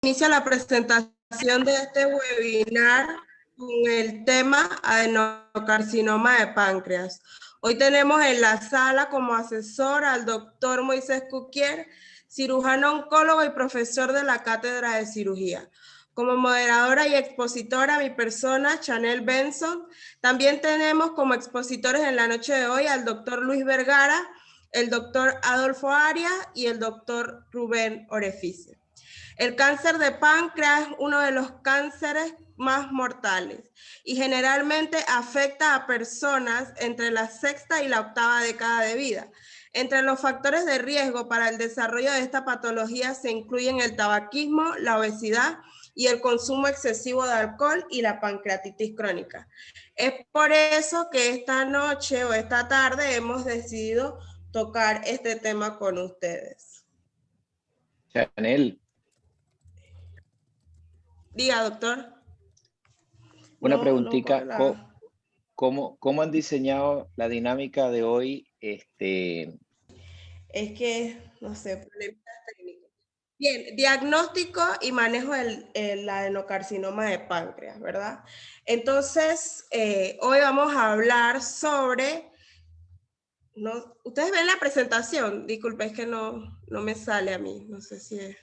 Inicia la presentación de este webinar con el tema adenocarcinoma de páncreas. Hoy tenemos en la sala como asesor al doctor Moisés Cuquier, cirujano oncólogo y profesor de la Cátedra de Cirugía. Como moderadora y expositora, mi persona, Chanel Benson. También tenemos como expositores en la noche de hoy al doctor Luis Vergara, el doctor Adolfo Arias y el doctor Rubén Orefice. El cáncer de páncreas es uno de los cánceres más mortales y generalmente afecta a personas entre la sexta y la octava década de vida. Entre los factores de riesgo para el desarrollo de esta patología se incluyen el tabaquismo, la obesidad y el consumo excesivo de alcohol y la pancreatitis crónica. Es por eso que esta noche o esta tarde hemos decidido tocar este tema con ustedes. Chanel. Diga, doctor. Una preguntita, ¿cómo han diseñado la dinámica de hoy? Es que, no sé, problemas técnicos. Bien, diagnóstico y manejo del adenocarcinoma de páncreas, ¿verdad? Entonces, hoy vamos a hablar sobre... No, ustedes ven la presentación, disculpe, es que no me sale a mí, no sé si es...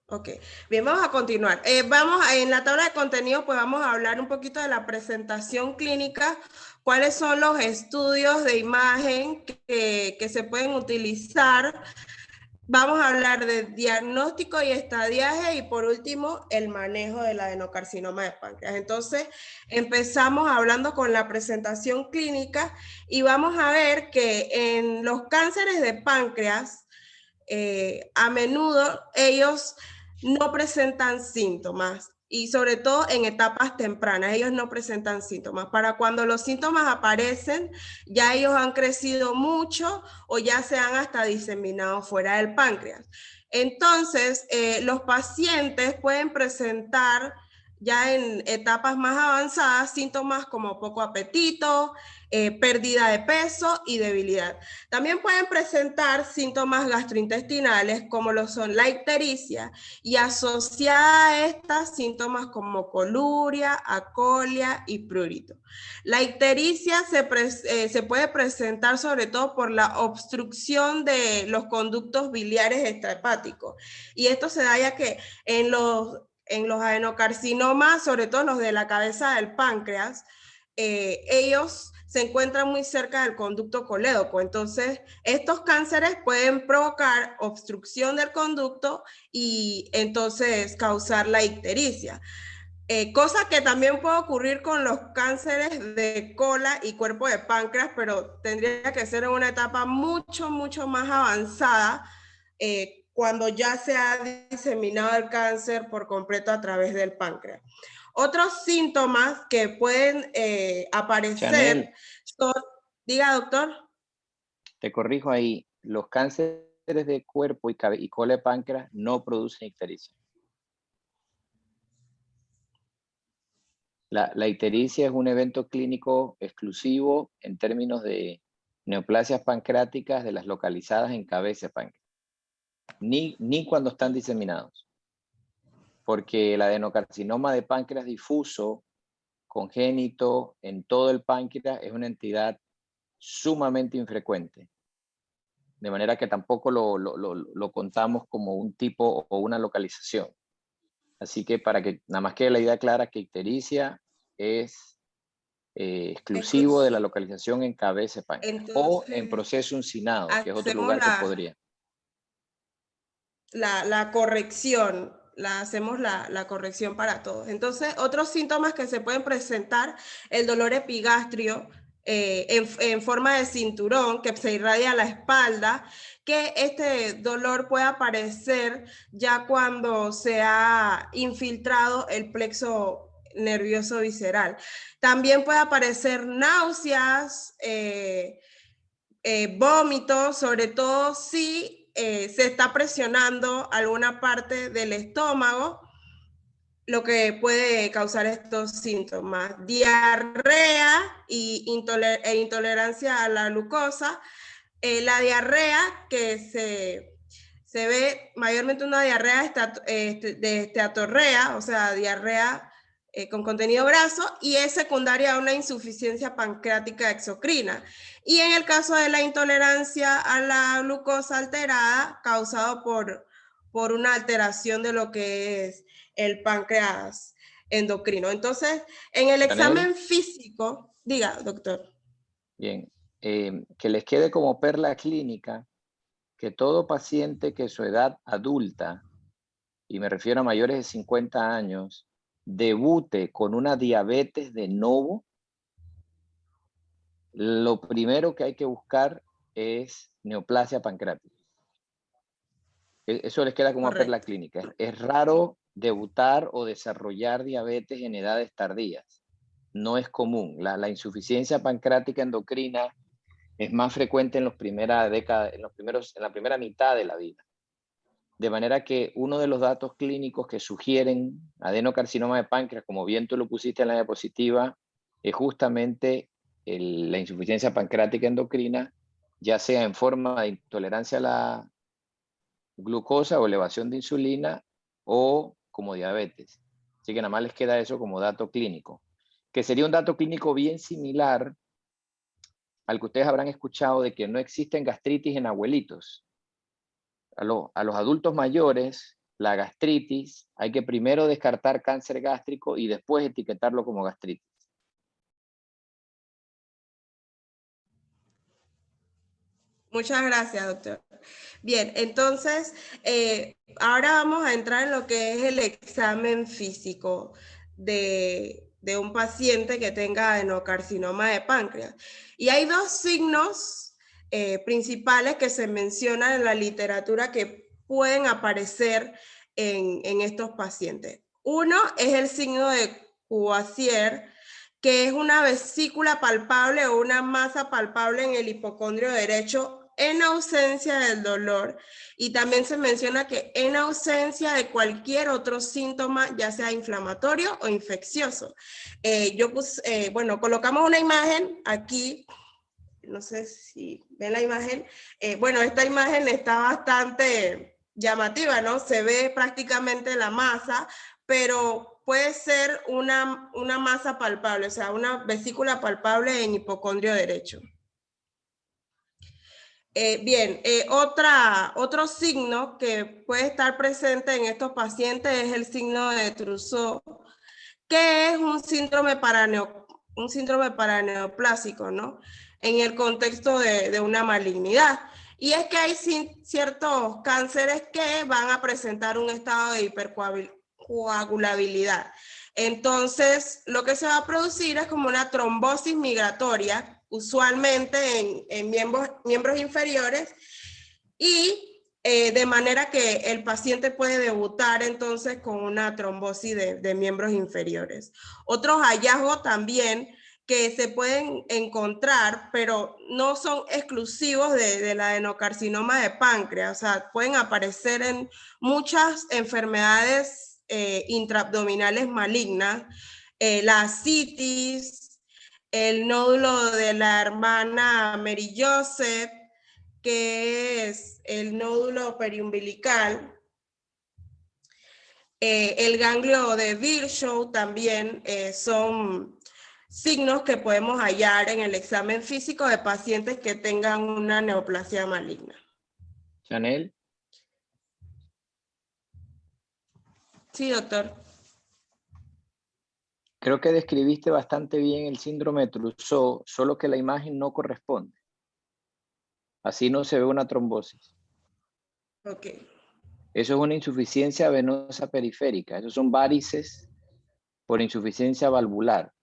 Ok, bien, vamos a continuar. En la tabla de contenido, pues vamos a hablar un poquito de la presentación clínica, cuáles son los estudios de imagen que se pueden utilizar. Vamos a hablar de diagnóstico y estadiaje y por último, el manejo del adenocarcinoma de páncreas. Entonces, empezamos hablando con la presentación clínica y vamos a ver que en los cánceres de páncreas, a menudo ellos no presentan síntomas y sobre todo en etapas tempranas, ellos no presentan síntomas. Para cuando los síntomas aparecen, ya ellos han crecido mucho o ya se han hasta diseminado fuera del páncreas. Entonces, los pacientes pueden presentar ya en etapas más avanzadas síntomas como poco apetito, pérdida de peso y debilidad. También pueden presentar síntomas gastrointestinales como lo son la ictericia y asociada a estas síntomas como coluria, acolia y prurito. La ictericia se puede presentar sobre todo por la obstrucción de los conductos biliares extrahepáticos y esto se da ya que en los adenocarcinomas, sobre todo los de la cabeza del páncreas, ellos se encuentran muy cerca del conducto colédoco. Entonces, estos cánceres pueden provocar obstrucción del conducto y entonces causar la ictericia. Cosa que también puede ocurrir con los cánceres de cola y cuerpo de páncreas, pero tendría que ser en una etapa mucho más avanzada, cuando ya se ha diseminado el cáncer por completo a través del páncreas. Otros síntomas que pueden aparecer Chanel, son... Diga, doctor. te corrijo ahí, los cánceres de cuerpo y cola de páncreas no producen ictericia. La ictericia es un evento clínico exclusivo en términos de neoplasias pancreáticas de las localizadas en cabeza de páncreas. Ni cuando están diseminados. Porque el adenocarcinoma de páncreas difuso, congénito, en todo el páncreas, es una entidad sumamente infrecuente. De manera que tampoco lo contamos como un tipo o una localización. Así que para que nada más quede la idea clara que ictericia es exclusivo de la localización en cabeza de páncreas. Entonces, o en proceso uncinado, que es otro lugar que podría. La corrección, hacemos la corrección para todos. Entonces, otros síntomas que se pueden presentar, el dolor epigastrio en forma de cinturón que se irradia a la espalda, que este dolor puede aparecer ya cuando se ha infiltrado el plexo nervioso visceral. También puede aparecer náuseas, vómitos, sobre todo si se está presionando alguna parte del estómago, lo que puede causar estos síntomas. Diarrea e intolerancia a la glucosa. La diarrea que se se ve mayormente una diarrea de esteatorrea, o sea, diarrea con contenido graso, y es secundaria a una insuficiencia pancreática exocrina. Y en el caso de la intolerancia a la glucosa alterada, causado por una alteración de lo que es el páncreas endocrino. Entonces, en el examen físico, diga, doctor. Bien, que les quede como perla clínica que todo paciente que su edad adulta, y me refiero a mayores de 50 años, debute con una diabetes de novo, lo primero que hay que buscar es neoplasia pancreática. Eso les queda como perla clínica. Es raro debutar o desarrollar diabetes en edades tardías. No es común. La insuficiencia pancreática endocrina es más frecuente en la primera mitad de la vida. De manera que uno de los datos clínicos que sugieren adenocarcinoma de páncreas, como bien tú lo pusiste en la diapositiva, es justamente la insuficiencia pancreática endocrina, ya sea en forma de intolerancia a la glucosa o elevación de insulina o como diabetes. Así que nada más les queda eso como dato clínico, que sería un dato clínico bien similar al que ustedes habrán escuchado de que no existen gastritis en abuelitos. A los adultos mayores, la gastritis, hay que primero descartar cáncer gástrico y después etiquetarlo como gastritis. Muchas gracias, doctor. Bien, entonces, ahora vamos a entrar en lo que es el examen físico de un paciente que tenga adenocarcinoma de páncreas. Y hay dos signos principales que se mencionan en la literatura que pueden aparecer en estos pacientes. Uno es el signo de Courvoisier, que es una vesícula palpable o una masa palpable en el hipocondrio derecho en ausencia del dolor, y también se menciona que en ausencia de cualquier otro síntoma, ya sea inflamatorio o infeccioso. Bueno, colocamos una imagen aquí, no sé si ven la imagen. Bueno, esta imagen está bastante llamativa, ¿no? Se ve prácticamente la masa, pero puede ser una masa palpable, o sea, una vesícula palpable en hipocondrio derecho. Otro signo que puede estar presente en estos pacientes es el signo de Trousseau, que es un síndrome paraneoplásico, ¿no? En el contexto de una malignidad. Y es que hay ciertos cánceres que van a presentar un estado de hipercoagulabilidad. Entonces, lo que se va a producir es como una trombosis migratoria, usualmente en miembros inferiores, y de manera que el paciente puede debutar entonces con una trombosis de miembros inferiores. Otros hallazgos también que se pueden encontrar, pero no son exclusivos del adenocarcinoma de páncreas, o sea, pueden aparecer en muchas enfermedades intraabdominales malignas, la ascitis, el nódulo de la hermana Mary Joseph, que es el nódulo periumbilical, el ganglio de Virchow también son signos que podemos hallar en el examen físico de pacientes que tengan una neoplasia maligna. Chanel. Sí, doctor. Creo que describiste bastante bien el síndrome de Trousseau, solo que la imagen no corresponde. Así no se ve una trombosis. Ok. Eso es una insuficiencia venosa periférica. Esos son varices por insuficiencia valvular.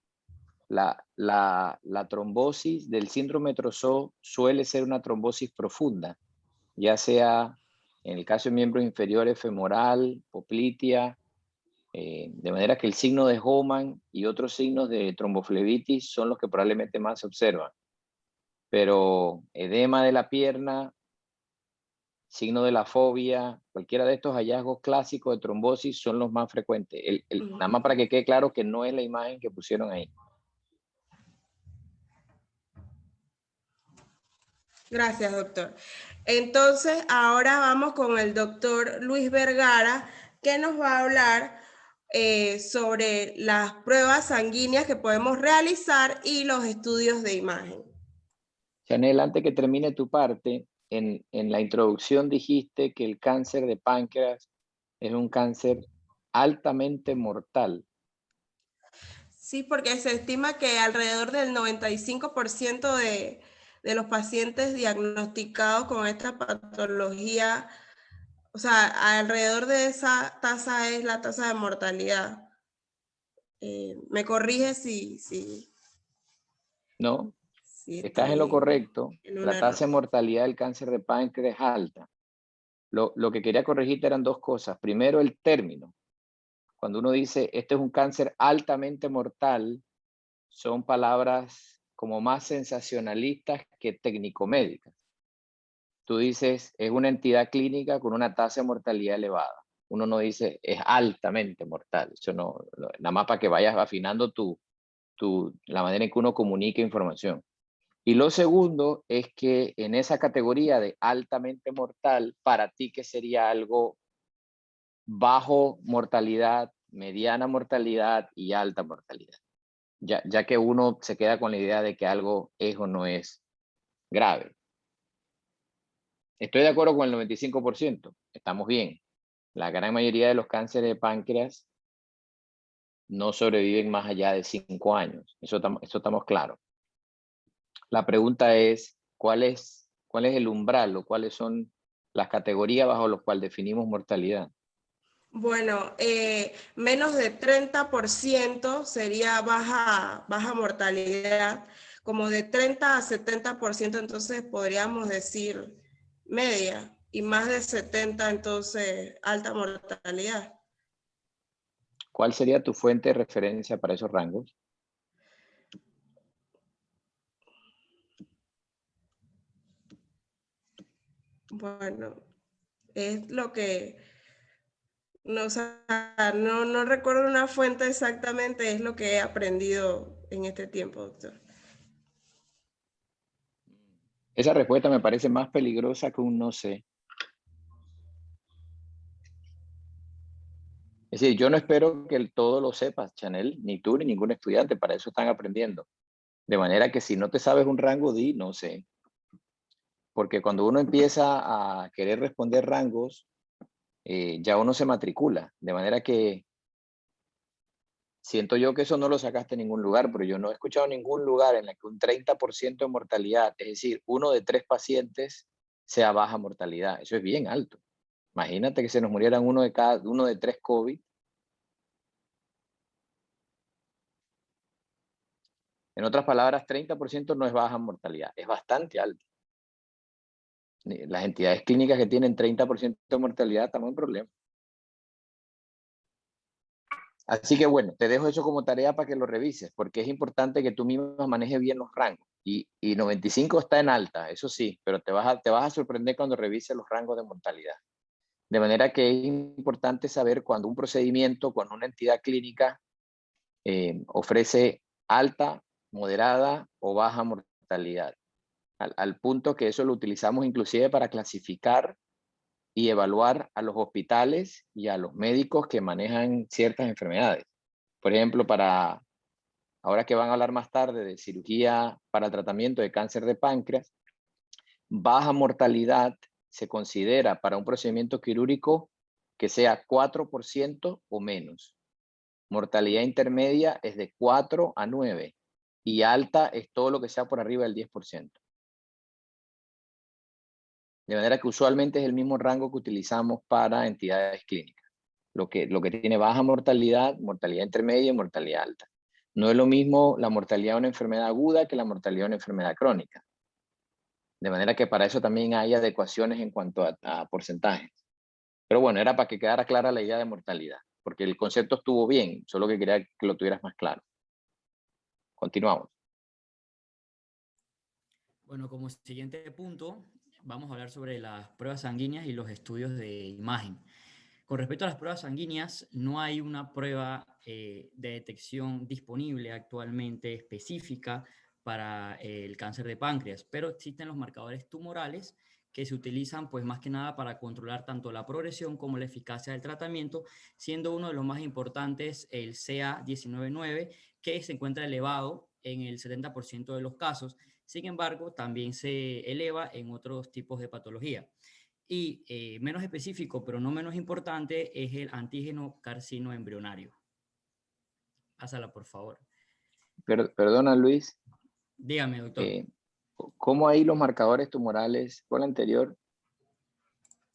La trombosis del síndrome de Trousseau suele ser una trombosis profunda, ya sea en el caso de miembros inferiores femoral, poplitea, de manera que el signo de Hohmann y otros signos de tromboflebitis son los que probablemente más se observan. Pero edema de la pierna, signo de la fobia, cualquiera de estos hallazgos clásicos de trombosis son los más frecuentes. Nada más para que quede claro que no es la imagen que pusieron ahí. Gracias, doctor. Entonces, ahora vamos con el doctor Luis Vergara, que nos va a hablar sobre las pruebas sanguíneas que podemos realizar y los estudios de imagen. Chanel, antes que termine tu parte, en la introducción dijiste que el cáncer de páncreas es un cáncer altamente mortal. Sí, porque se estima que alrededor del 95% de los pacientes diagnosticados con esta patología, o sea, alrededor de esa tasa es la tasa de mortalidad. Me corrige ¿No? si Estás en lo estoy correcto. en un La error. tasa de mortalidad del cáncer de páncreas es alta. Lo que quería corregirte eran dos cosas. Primero, el término. Cuando uno dice, este es un cáncer altamente mortal, son palabras como más sensacionalistas que técnico-médicas. Tú dices, es una entidad clínica con una tasa de mortalidad elevada. Uno no dice, es altamente mortal. Eso no, nada más para que vayas afinando la manera en que uno comunica información. Y lo segundo es que en esa categoría de altamente mortal, para ti, ¿qué sería algo bajo mortalidad, mediana mortalidad y alta mortalidad? Ya que uno se queda con la idea de que algo es o no es grave. Estoy de acuerdo con el 95%, estamos bien. La gran mayoría de los cánceres de páncreas no sobreviven más allá de 5 años, eso estamos claros. La pregunta es, ¿cuál es el umbral o cuáles son las categorías bajo las cuales definimos mortalidad? Bueno, menos de 30% sería baja mortalidad, como de 30 a 70%, entonces podríamos decir media, y más de 70, entonces alta mortalidad. ¿Cuál sería tu fuente de referencia para esos rangos? Bueno, es lo que, no, o sea, no recuerdo una fuente exactamente, es lo que he aprendido en este tiempo, doctor. Esa respuesta me parece más peligrosa que un no sé. Es decir, yo no espero que todo lo sepas, Chanel, ni tú ni ningún estudiante, para eso están aprendiendo. De manera que si no te sabes un rango, di no sé. Porque cuando uno empieza a querer responder rangos, ya uno se matricula. De manera que siento yo que eso no lo sacaste en ningún lugar, pero yo no he escuchado ningún lugar en el que un 30% de mortalidad, es decir, 1 de 3 pacientes, sea baja mortalidad. Eso es bien alto. Imagínate que se nos murieran 1 de 3 COVID. En otras palabras, 30% no es baja mortalidad, es bastante alto. Las entidades clínicas que tienen 30% de mortalidad estamos en problemas. Así que bueno, te dejo eso como tarea para que lo revises, porque es importante que tú mismo manejes bien los rangos. Y 95 está en alta, eso sí, pero te vas a sorprender cuando revises los rangos de mortalidad. De manera que es importante saber cuando un procedimiento, cuando una entidad clínica ofrece alta, moderada o baja mortalidad. Al punto que eso lo utilizamos inclusive para clasificar y evaluar a los hospitales y a los médicos que manejan ciertas enfermedades. Por ejemplo, ahora que van a hablar más tarde de cirugía para el tratamiento de cáncer de páncreas, baja mortalidad se considera para un procedimiento quirúrgico que sea 4% o menos. Mortalidad intermedia es de 4 a 9 y alta es todo lo que sea por arriba del 10%. De manera que usualmente es el mismo rango que utilizamos para entidades clínicas. Lo que tiene baja mortalidad, mortalidad intermedia y mortalidad alta. No es lo mismo la mortalidad de una enfermedad aguda que la mortalidad de una enfermedad crónica. De manera que para eso también hay adecuaciones en cuanto a porcentajes. Pero bueno, era para que quedara clara la idea de mortalidad, porque el concepto estuvo bien, solo que quería que lo tuvieras más claro. Continuamos. Bueno, como siguiente punto, vamos a hablar sobre las pruebas sanguíneas y los estudios de imagen. Con respecto a las pruebas sanguíneas, no hay una prueba de detección disponible actualmente específica para el cáncer de páncreas, pero existen los marcadores tumorales que se utilizan pues más que nada para controlar tanto la progresión como la eficacia del tratamiento, siendo uno de los más importantes el CA19-9, que se encuentra elevado en el 70% de los casos. Sin embargo, también se eleva en otros tipos de patología. Y menos específico, pero no menos importante, es el antígeno carcinoembrionario. Pásala, por favor. Perdona, Luis. Dígame, doctor. ¿Cómo ahí los marcadores tumorales? Por la anterior,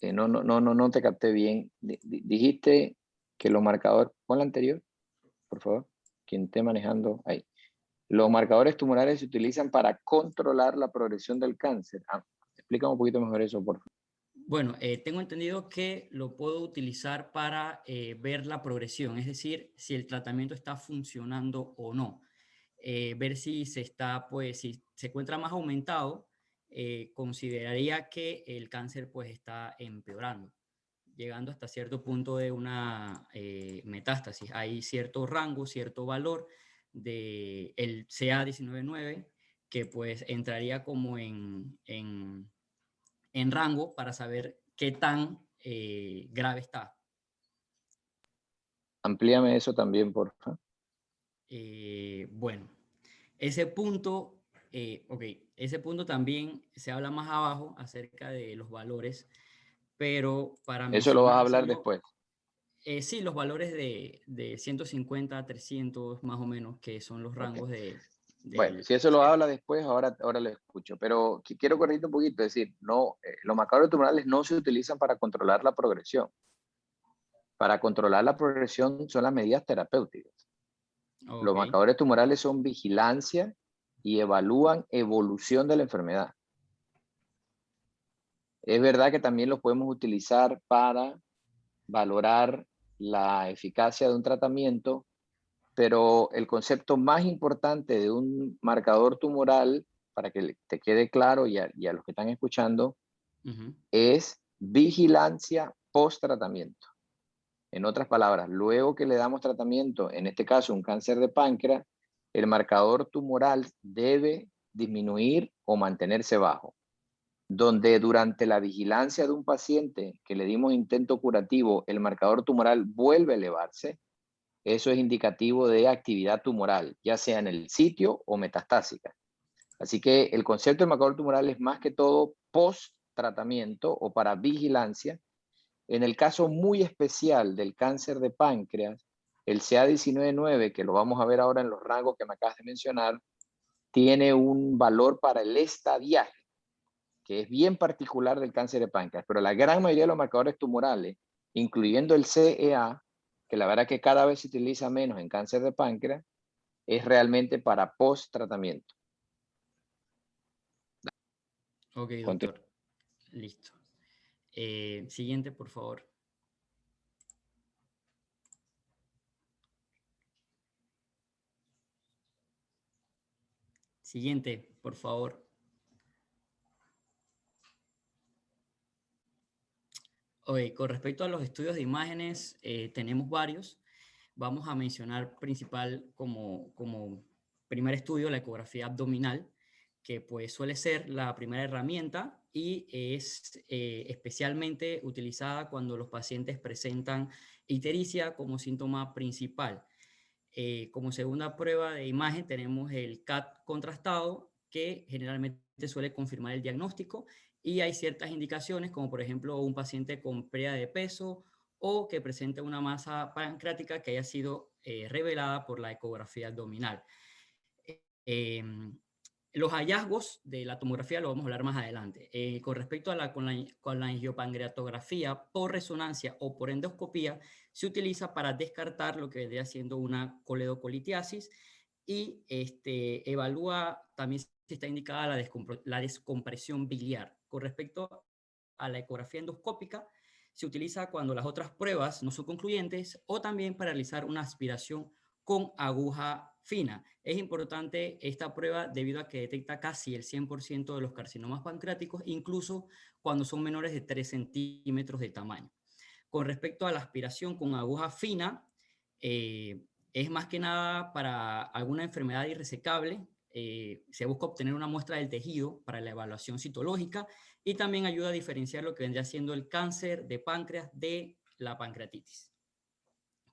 no te capté bien. Dijiste que los marcadores, pon la anterior, por favor, quien esté manejando ahí. Los marcadores tumorales se utilizan para controlar la progresión del cáncer. Explícame un poquito mejor eso, por favor. Bueno, tengo entendido que lo puedo utilizar para ver la progresión, es decir, si el tratamiento está funcionando o no. Ver si se está, pues, si se encuentra más aumentado, consideraría que el cáncer, pues, está empeorando, llegando hasta cierto punto de una metástasis. Hay cierto rango, cierto valor del CA19-9 que, pues, entraría como en rango para saber qué tan grave está. Amplíame eso también, por favor. Bueno, ese punto, ese punto también se habla más abajo acerca de los valores, pero para Eso lo vas a hablar mencionárselo, después. Sí, los valores de 150 a 300 más o menos, que son los Okay. rangos de... Bueno, si eso lo habla después, ahora lo escucho. Pero quiero corregirte un poquito, es decir, no, los marcadores tumorales no se utilizan para controlar la progresión. Para controlar la progresión son las medidas terapéuticas. Los Ok. marcadores tumorales son vigilancia y evalúan evolución de la enfermedad. Es verdad que también los podemos utilizar para valorar la eficacia de un tratamiento, pero el concepto más importante de un marcador tumoral, para que te quede claro y a los que están escuchando, es vigilancia post-tratamiento. En otras palabras, luego que le damos tratamiento, en este caso un cáncer de páncreas, el marcador tumoral debe disminuir o mantenerse bajo. Donde durante la vigilancia de un paciente que le dimos intento curativo, el marcador tumoral vuelve a elevarse, eso es indicativo de actividad tumoral, ya sea en el sitio o metastásica. Así que el concepto de marcador tumoral es más que todo post-tratamiento o para vigilancia. En el caso muy especial del cáncer de páncreas, el CA19-9, que lo vamos a ver ahora en los rangos que me acabas de mencionar, tiene un valor para el estadiaje, que es bien particular del cáncer de páncreas, pero la gran mayoría de los marcadores tumorales, incluyendo el CEA, que la verdad que cada vez se utiliza menos en cáncer de páncreas, es realmente para post-tratamiento. Ok, doctor. Listo. Siguiente, por favor. Siguiente, por favor. Ok, con respecto a los estudios de imágenes, tenemos varios. Vamos a mencionar principal como primer estudio la ecografía abdominal, que pues suele ser la primera herramienta y es especialmente utilizada cuando los pacientes presentan ictericia como síntoma principal. Como segunda prueba de imagen tenemos el CAT contrastado, que generalmente suele confirmar el diagnóstico, y hay ciertas indicaciones, como por ejemplo un paciente con pérdida de peso o que presente una masa pancreática que haya sido revelada por la ecografía abdominal. Eh, los hallazgos de la tomografía lo vamos a hablar más adelante. Con respecto a con la angiopancreatografía por resonancia o por endoscopía, se utiliza para descartar lo que vendría siendo una coledocolitiasis y evalúa también si está indicada la descompresión biliar. Con respecto a la ecografía endoscópica, se utiliza cuando las otras pruebas no son concluyentes o también para realizar una aspiración con aguja fina. Es importante esta prueba debido a que detecta casi el 100% de los carcinomas pancreáticos, incluso cuando son menores de 3 centímetros de tamaño. Con respecto a la aspiración con aguja fina, es más que nada para alguna enfermedad irresecable, se busca obtener una muestra del tejido para la evaluación citológica y también ayuda a diferenciar lo que vendría siendo el cáncer de páncreas de la pancreatitis.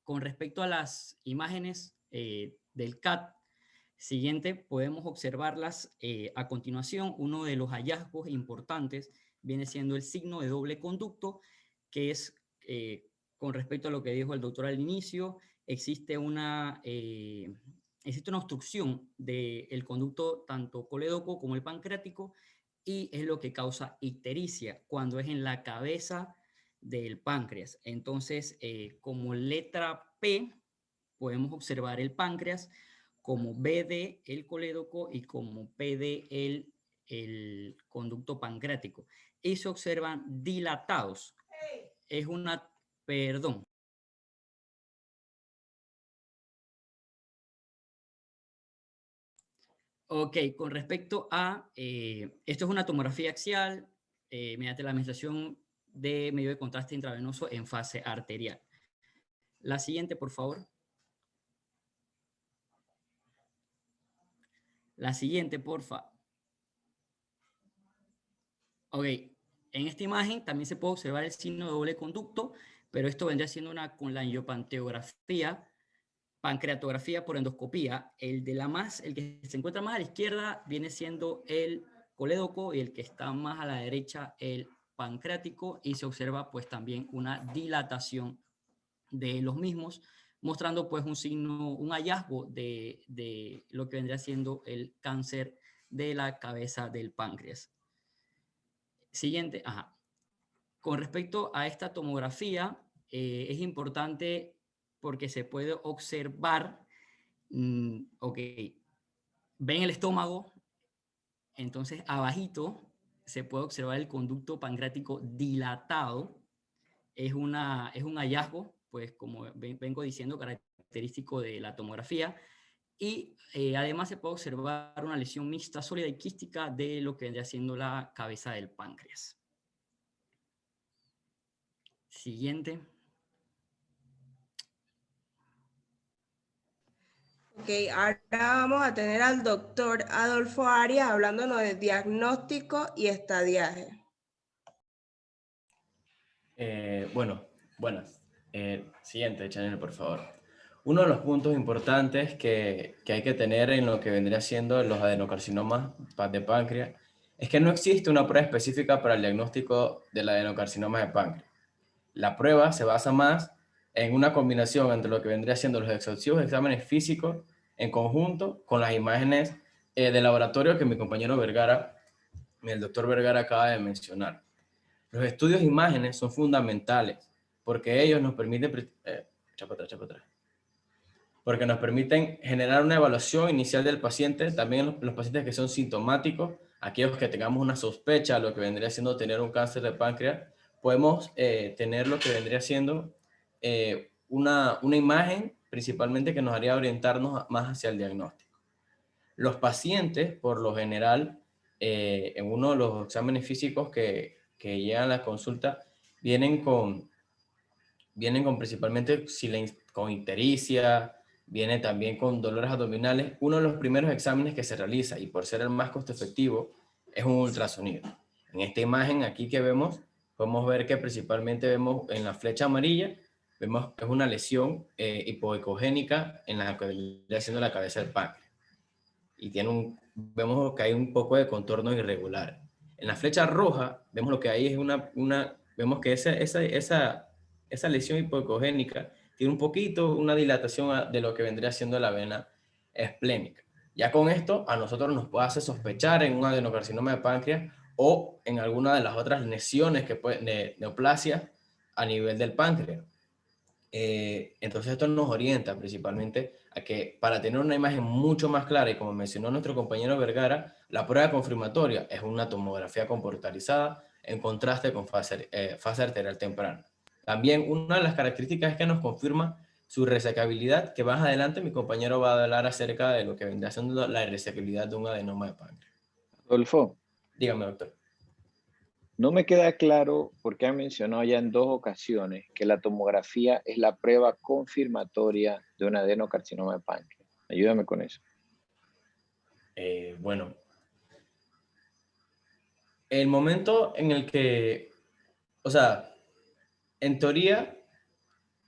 Con respecto a las imágenes del CAT, siguiente, podemos observarlas a continuación. Uno de los hallazgos importantes viene siendo el signo de doble conducto, que es, con respecto a lo que dijo el doctor al inicio, existe una obstrucción del conducto tanto colédoco como el pancreático, y es lo que causa ictericia cuando es en la cabeza del páncreas. Entonces, como letra P, podemos observar el páncreas, como BD el colédoco y como PD el conducto pancreático. Y se observan dilatados. Es una, perdón. Ok, con respecto a, esto es una tomografía axial mediante la administración de medio de contraste intravenoso en fase arterial. La siguiente, por favor. La siguiente, porfa. Ok, en esta imagen también se puede observar el signo de doble conducto, pero esto vendría siendo una con la angiopanteografía, pancreatografía por endoscopía. El que se encuentra más a la izquierda viene siendo el colédoco y el que está más a la derecha el pancreático, y se observa pues también una dilatación de los mismos, mostrando pues un signo, un hallazgo de lo que vendría siendo el cáncer de la cabeza del páncreas. Siguiente, ajá. Con respecto a esta tomografía, es importante porque se puede observar, ok, ven el estómago, entonces abajito se puede observar el conducto pancreático dilatado. Es un hallazgo, pues como vengo diciendo, característico de la tomografía. Y además se puede observar una lesión mixta, sólida y quística de lo que vendría siendo la cabeza del páncreas. Siguiente. Ok, ahora vamos a tener al doctor Adolfo Arias hablándonos de diagnóstico y estadiaje. Buenas. Siguiente, Chanel, por favor. Uno de los puntos importantes que hay que tener en lo que vendría siendo los adenocarcinomas de páncreas es que no existe una prueba específica para el diagnóstico del adenocarcinoma de páncreas. La prueba se basa más en una combinación entre lo que vendría siendo los exhaustivos exámenes físicos en conjunto con las imágenes de laboratorio que mi compañero Vergara, el doctor Vergara, acaba de mencionar. Los estudios de imágenes son fundamentales porque ellos nos permiten, porque nos permiten generar una evaluación inicial del paciente, también los pacientes que son sintomáticos, aquellos que tengamos una sospecha de lo que vendría siendo tener un cáncer de páncreas, podemos tener lo que vendría siendo una imagen principalmente que nos haría orientarnos más hacia el diagnóstico. Los pacientes, por lo general, en uno de los exámenes físicos que llegan a la consulta, vienen con principalmente con ictericia, viene también con dolores abdominales. Uno de los primeros exámenes que se realiza, y por ser el más costo efectivo, es un ultrasonido. En esta imagen aquí que vemos, podemos ver que principalmente vemos en la flecha amarilla, vemos que es una lesión hipoecogénica en la que viene haciendo la cabeza del páncreas. Y vemos que hay un poco de contorno irregular. En la flecha roja, vemos lo que hay es vemos que esa lesión hipoecogénica tiene una dilatación de lo que vendría siendo la vena esplénica. Ya con esto, a nosotros nos puede hacer sospechar en un adenocarcinoma de páncreas o en alguna de las otras lesiones de neoplasia a nivel del páncreas. Entonces esto nos orienta principalmente a que para tener una imagen mucho más clara, y como mencionó nuestro compañero Vergara, la prueba confirmatoria es una tomografía computarizada en contraste con fase arterial temprana. También una de las características es que nos confirma su resecabilidad, que más adelante mi compañero va a hablar acerca de lo que vendría siendo la resecabilidad de un adenoma de páncreas. Adolfo, Dígame, doctor. no me queda claro porque han mencionado ya en 2 ocasiones que la tomografía es la prueba confirmatoria de un adenocarcinoma de páncreas. Ayúdame con eso. Bueno, el momento en el que, o sea, en teoría,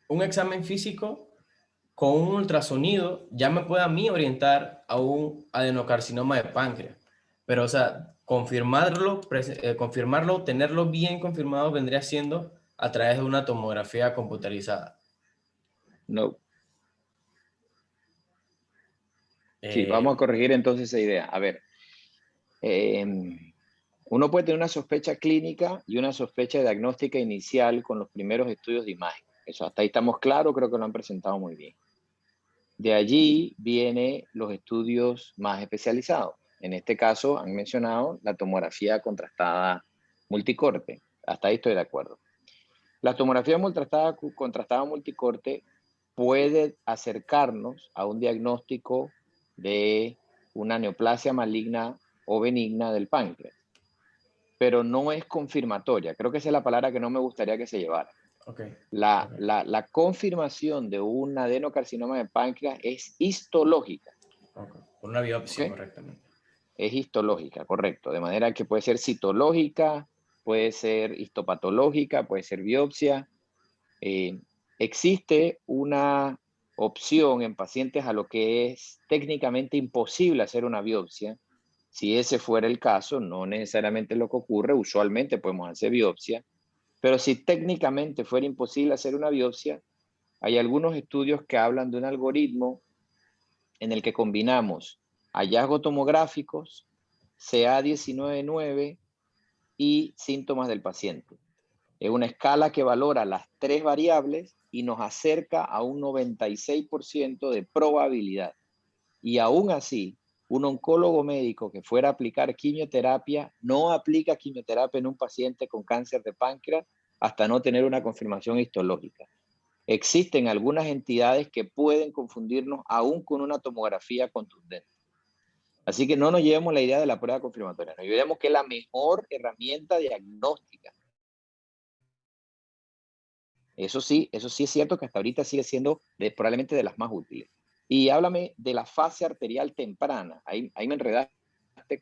un examen físico con un ultrasonido ya me puede a mí orientar a un adenocarcinoma de páncreas. Pero, o sea, confirmarlo, tenerlo bien confirmado vendría siendo a través de una tomografía computarizada. No. Sí, Eh, vamos a corregir entonces esa idea. A ver, uno puede tener una sospecha clínica y una sospecha diagnóstica inicial con los primeros estudios de imagen. Eso, hasta ahí estamos claros, creo que lo han presentado muy bien. De allí vienen los estudios más especializados. En este caso han mencionado la tomografía contrastada multicorte. Hasta ahí estoy de acuerdo. La tomografía contrastada multicorte puede acercarnos a un diagnóstico de una neoplasia maligna o benigna del páncreas, pero no es confirmatoria. Creo que esa es la palabra que no me gustaría que se llevara. okay. La confirmación de un adenocarcinoma de páncreas es histológica. Okay. Por una biopsia, ¿Okay? correctamente. Es histológica, correcto. De manera que puede ser citológica, puede ser histopatológica, puede ser biopsia. Existe una opción en pacientes a lo que es técnicamente imposible hacer una biopsia. Si ese fuera el caso, no necesariamente lo que ocurre, usualmente podemos hacer biopsia, pero si técnicamente fuera imposible hacer una biopsia, hay algunos estudios que hablan de un algoritmo en el que combinamos hallazgos tomográficos, CA19-9 y síntomas del paciente. Es una escala que valora las 3 variables y nos acerca a un 96% de probabilidad. Y aún así, un oncólogo médico que fuera a aplicar quimioterapia no aplica quimioterapia en un paciente con cáncer de páncreas hasta no tener una confirmación histológica. Existen algunas entidades que pueden confundirnos aún con una tomografía contundente. Así que no nos llevemos la idea de la prueba confirmatoria, nos llevemos que es la mejor herramienta diagnóstica. Eso sí es cierto que hasta ahorita sigue siendo probablemente de las más útiles. Y háblame de la fase arterial temprana. Ahí me enredaste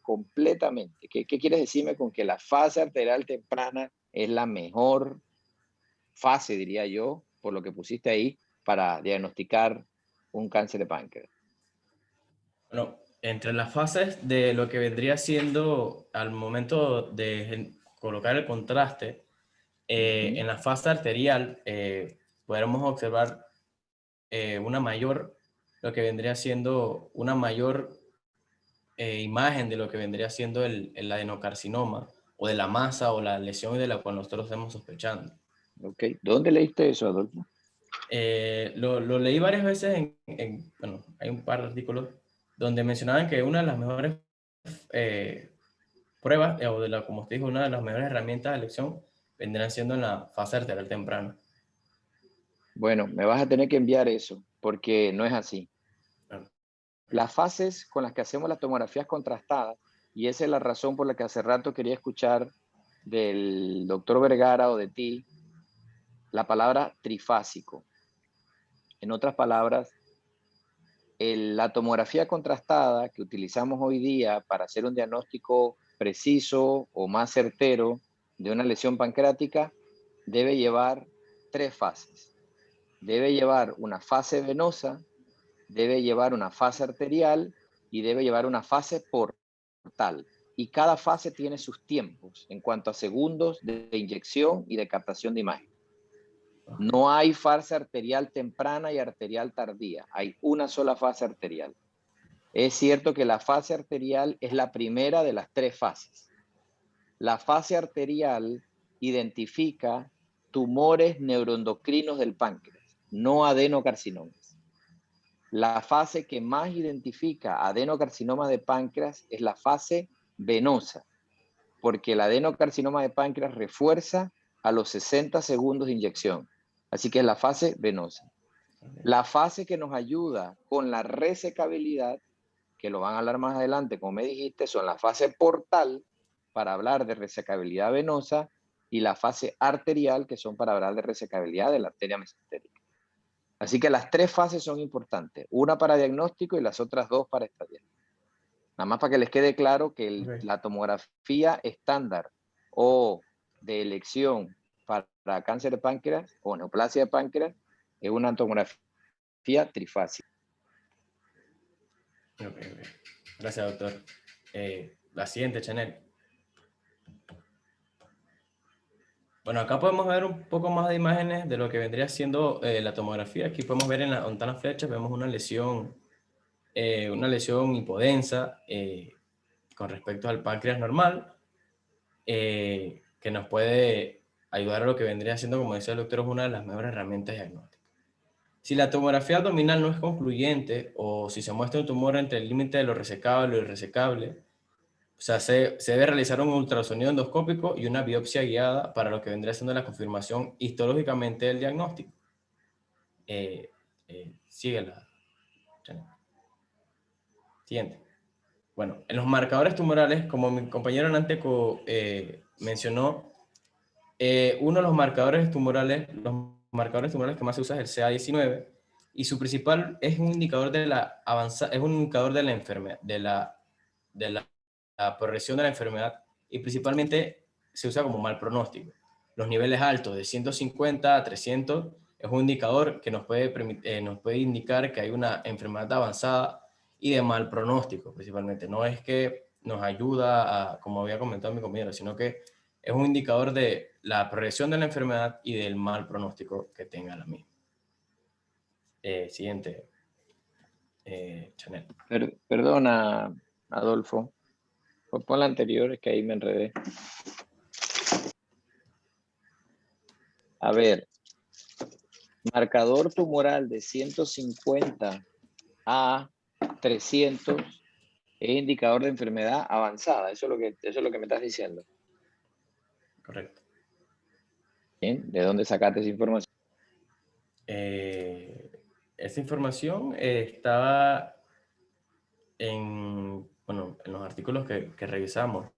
completamente. ¿Qué quieres decirme con que la fase arterial temprana es la mejor fase, diría yo, por lo que pusiste ahí, para diagnosticar un cáncer de páncreas? Bueno, entre las fases de lo que vendría siendo al momento de colocar el contraste, en la fase arterial podremos observar una mayor, lo que vendría siendo una mayor imagen de lo que vendría siendo el adenocarcinoma o de la masa o la lesión de la cual nosotros estamos sospechando. Ok, ¿dónde leíste eso, Adolfo? Lo leí varias veces bueno, hay un par de artículos donde mencionaban que una de las mejores pruebas, o como usted dijo, una de las mejores herramientas de elección vendrán siendo en la fase arterial temprana. Bueno, me vas a tener que enviar eso, porque no es así. Claro. Las fases con las que hacemos las tomografías contrastadas, y esa es la razón por la que hace rato quería escuchar del doctor Vergara o de ti, la palabra trifásico. En otras palabras, la tomografía contrastada que utilizamos hoy día para hacer un diagnóstico preciso o más certero de una lesión pancreática debe llevar 3 fases. Debe llevar una fase venosa, debe llevar una fase arterial y debe llevar una fase portal. Y cada fase tiene sus tiempos en cuanto a segundos de inyección y de captación de imagen. No hay fase arterial temprana y arterial tardía. Hay una sola fase arterial. Es cierto que la fase arterial es la primera de las 3 fases. La fase arterial identifica tumores neuroendocrinos del páncreas, no adenocarcinomas. La fase que más identifica adenocarcinoma de páncreas es la fase venosa, porque el adenocarcinoma de páncreas refuerza a los 60 segundos de inyección. Así que es la fase venosa. La fase que nos ayuda con la resecabilidad, que lo van a hablar más adelante, como me dijiste, son la fase portal, para hablar de resecabilidad venosa, y la fase arterial, que son para hablar de resecabilidad de la arteria mesentérica. Así que las 3 fases son importantes, una para diagnóstico y las otras 2 para estadiar. Nada más para que les quede claro que Ok. la tomografía estándar o de elección para cáncer de páncreas o neoplasia de páncreas es una tomografía trifásica. Ok, ok. Gracias, doctor. La siguiente, Chanel. Bueno, acá podemos ver un poco más de imágenes de lo que vendría siendo la tomografía. Aquí podemos ver donde están las flechas, vemos una lesión hipodensa con respecto al páncreas normal, que nos puede ayudar a lo que vendría siendo, como decía el doctor, es una de las mejores herramientas diagnósticas. Si la tomografía abdominal no es concluyente o si se muestra un tumor entre el límite de lo resecable y lo irresecable, o sea, se debe realizar un ultrasonido endoscópico y una biopsia guiada para lo que vendría siendo la confirmación histológicamente del diagnóstico. Síguela. Siguiente. Bueno, en los marcadores tumorales, como mi compañero Nanteco mencionó, uno de los marcadores tumorales que más se usa es el CA19 y su principal es un indicador de la enfermedad, la progresión de la enfermedad y principalmente se usa como mal pronóstico. Los niveles altos de 150 a 300 es un indicador que nos puede indicar que hay una enfermedad avanzada y de mal pronóstico principalmente. No es que nos ayuda a, como había comentado mi compañero, sino que es un indicador de la progresión de la enfermedad y del mal pronóstico que tenga la misma. Siguiente, Chanel. Perdona, Adolfo. Pon la anterior, es que ahí me enredé. A ver, marcador tumoral de 150 a 300 es indicador de enfermedad avanzada. Eso es lo que me estás diciendo. Correcto. ¿Bien? ¿De dónde sacaste esa información? Esa información estaba en los artículos que revisamos.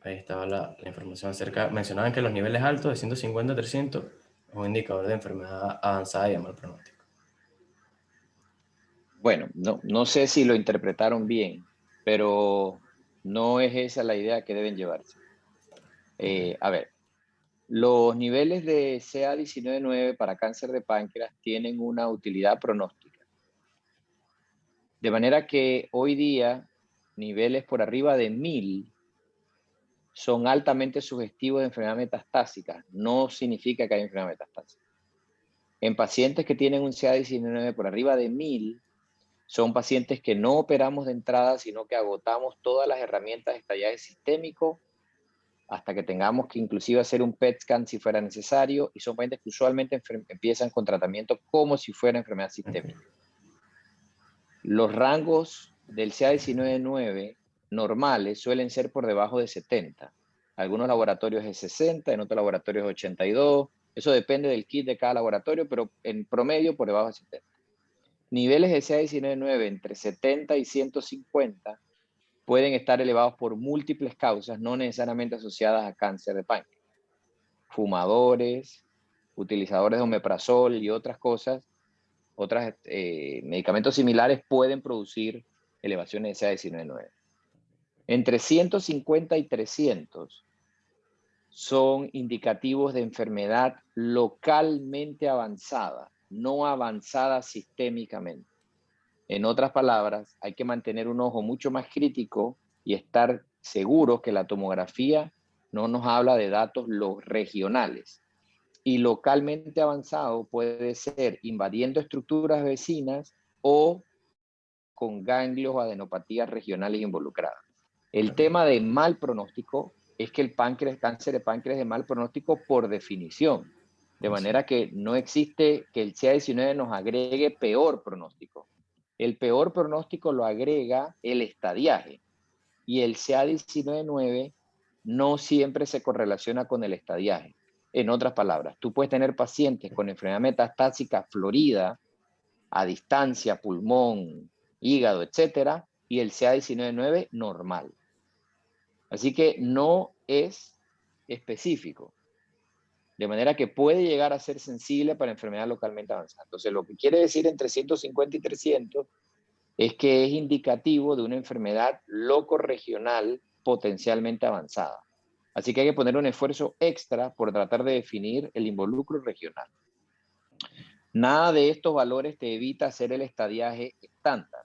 Ahí estaba la información acerca, mencionaban que los niveles altos de 150 a 300 es un indicador de enfermedad avanzada y de mal pronóstico. Bueno, no sé si lo interpretaron bien, pero no es esa la idea que deben llevarse. A ver, los niveles de CA19-9 para cáncer de páncreas tienen una utilidad pronóstica. De manera que hoy día, niveles por arriba de 1000 son altamente sugestivos de enfermedad metastásica. No significa que haya enfermedad metastásica. En pacientes que tienen un CA19 por arriba de 1000, son pacientes que no operamos de entrada, sino que agotamos todas las herramientas de estallaje sistémico hasta que tengamos que inclusive hacer un PET scan si fuera necesario, y son pacientes que usualmente empiezan con tratamiento como si fuera enfermedad sistémica. Okay. Los rangos del CA19-9 normales suelen ser por debajo de 70. Algunos laboratorios es 60, en otros laboratorios es 82. Eso depende del kit de cada laboratorio, pero en promedio por debajo de 70. Niveles de CA19-9 entre 70 y 150 pueden estar elevados por múltiples causas, no necesariamente asociadas a cáncer de páncreas. Fumadores, utilizadores de omeprazol y otras cosas, otros medicamentos similares pueden producir elevaciones de CA19-9. Entre 150 y 300 son indicativos de enfermedad localmente avanzada, no avanzada sistémicamente. En otras palabras, hay que mantener un ojo mucho más crítico y estar seguros que la tomografía no nos habla de datos regionales. Y localmente avanzado puede ser invadiendo estructuras vecinas o con ganglios o adenopatías regionales involucradas. El tema de mal pronóstico es que el cáncer de páncreas es de mal pronóstico por definición. De manera que no existe que el CA19 nos agregue peor pronóstico. El peor pronóstico lo agrega el estadiaje. Y el CA19-9 no siempre se correlaciona con el estadiaje. En otras palabras, tú puedes tener pacientes con enfermedad metastásica florida, a distancia, pulmón, hígado, etcétera, y el CA19-9 normal. Así que no es específico. De manera que puede llegar a ser sensible para enfermedad localmente avanzada. Entonces, lo que quiere decir entre 150 y 300 es que es indicativo de una enfermedad locorregional potencialmente avanzada. Así que hay que poner un esfuerzo extra por tratar de definir el involucro regional. Nada de estos valores te evita hacer el estadiaje estándar.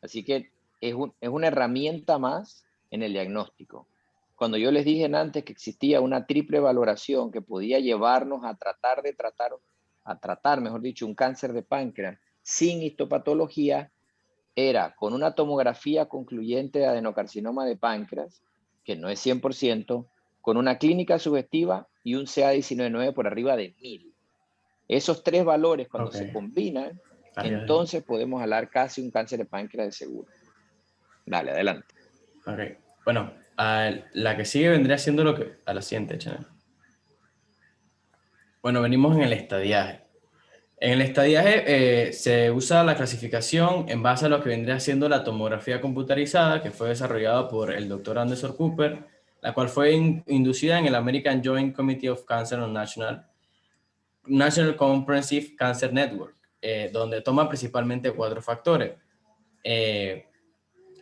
Así que es una herramienta más en el diagnóstico. Cuando yo les dije antes que existía una triple valoración que podía llevarnos a tratar, mejor dicho, un cáncer de páncreas sin histopatología, era con una tomografía concluyente de adenocarcinoma de páncreas, que no es 100%, con una clínica sugestiva y un CA19-9 por arriba de 1000. Esos tres valores, cuando se combinan, entonces podemos hablar casi un cáncer de páncreas de seguro. Dale, adelante. Ok. Bueno, la que sigue vendría siendo a la siguiente, Chanel. Bueno, venimos en el estadiaje. En el estadiaje se usa la clasificación en base a lo que vendría siendo la tomografía computarizada, que fue desarrollada por el Dr. Anderson Cooper, la cual fue inducida en el American Joint Committee of Cancer on National Comprehensive Cancer Network, donde toma principalmente 4 factores.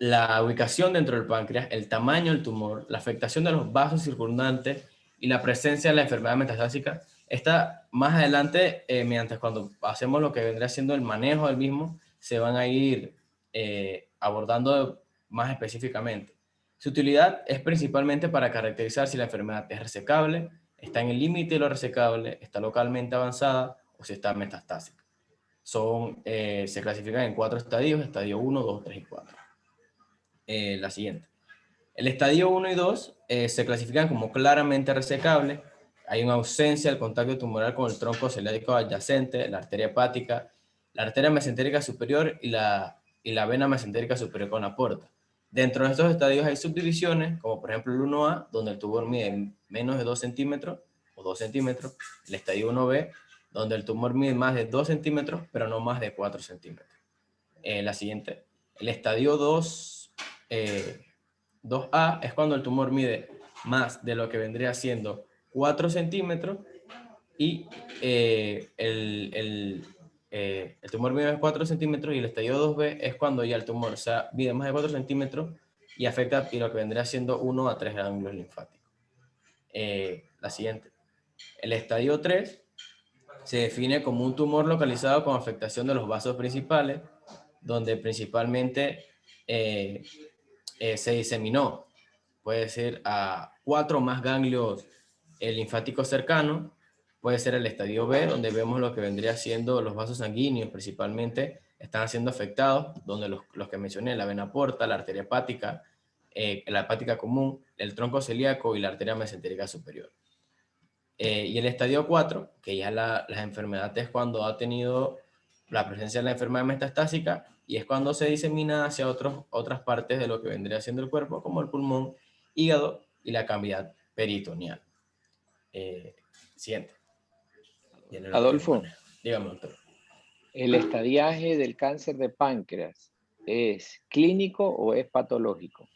La ubicación dentro del páncreas, el tamaño del tumor, la afectación de los vasos circundantes y la presencia de la enfermedad metastásica. Esta más adelante, mediante cuando hacemos lo que vendría siendo el manejo del mismo, se van a ir abordando más específicamente. Su utilidad es principalmente para caracterizar si la enfermedad es resecable, está en el límite de lo resecable, está localmente avanzada o si está metastásica. Se clasifican en 4 estadios, estadio 1, 2, 3 y 4. La siguiente. El estadio 1 y 2 se clasifican como claramente resecables. Hay una ausencia del contacto tumoral con el tronco celiáquico adyacente, la arteria hepática, la arteria mesentérica superior y la vena mesentérica superior con la porta. Dentro de estos estadios hay subdivisiones, como por ejemplo el 1A, donde el tumor mide menos de 2 centímetros o 2 centímetros. El estadio 1B, donde el tumor mide más de 2 centímetros, pero no más de 4 centímetros. La siguiente. El estadio 2A es cuando el tumor mide más de lo que vendría siendo 4 centímetros y el tumor mide 4 centímetros, y el estadio 2B es cuando ya el tumor mide más de 4 centímetros y afecta lo que vendría siendo 1 a 3 ganglios linfáticos. La siguiente. El estadio 3 se define como un tumor localizado con afectación de los vasos principales, donde principalmente se diseminó, puede ser a 4 más ganglios linfáticos cercanos. Puede ser el estadio B, donde vemos lo que vendría siendo los vasos sanguíneos principalmente están siendo afectados, donde los que mencioné, la vena porta, la arteria hepática, la hepática común, el tronco celíaco y la arteria mesentérica superior. Y el estadio 4, que ya las enfermedades cuando ha tenido la presencia de la enfermedad metastásica, y es cuando se disemina hacia otras partes de lo que vendría siendo el cuerpo, como el pulmón, hígado y la cavidad peritoneal. Siguiente. Adolfo, dígame, doctor. ¿el estadiaje del cáncer de páncreas es clínico o es patológico?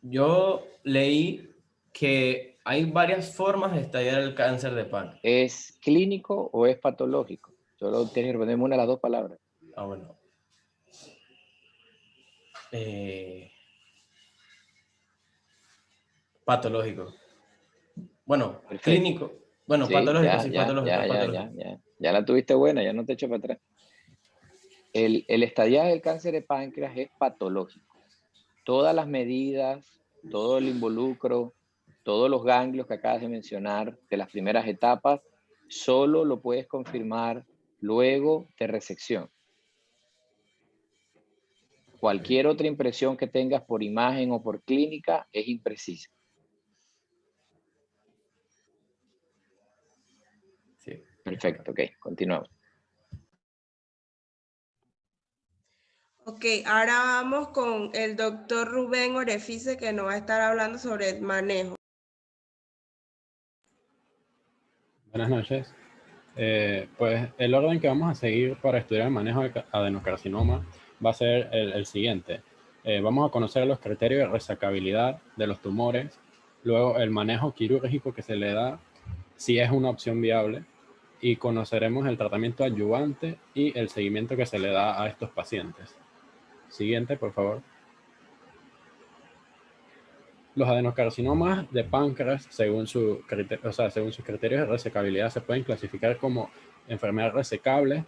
Yo leí que hay varias formas de estadiar el cáncer de páncreas. ¿Es clínico o es patológico? Solo tienes que responder una de las dos palabras. Bueno. Patológico. Bueno, perfecto. Clínico. Bueno, sí, patológico, sí, patológico. Ya la tuviste buena, ya no te echo para atrás. El estadiaje del cáncer de páncreas es patológico. Todas las medidas, todo el involucro, todos los ganglios que acabas de mencionar de las primeras etapas, solo lo puedes confirmar luego de resección. Cualquier otra impresión que tengas por imagen o por clínica es imprecisa. Sí. Perfecto, ok, continuamos. Ok, ahora vamos con el doctor Rubén Orefice, que nos va a estar hablando sobre el manejo. Buenas noches. Pues el orden que vamos a seguir para estudiar el manejo del adenocarcinoma va a ser el siguiente. Vamos a conocer los criterios de resecabilidad de los tumores, luego el manejo quirúrgico que se le da, si es una opción viable, y conoceremos el tratamiento adyuvante y el seguimiento que se le da a estos pacientes. Siguiente, por favor. Los adenocarcinomas de páncreas, según sus criterios de resecabilidad, se pueden clasificar como enfermedad resecable,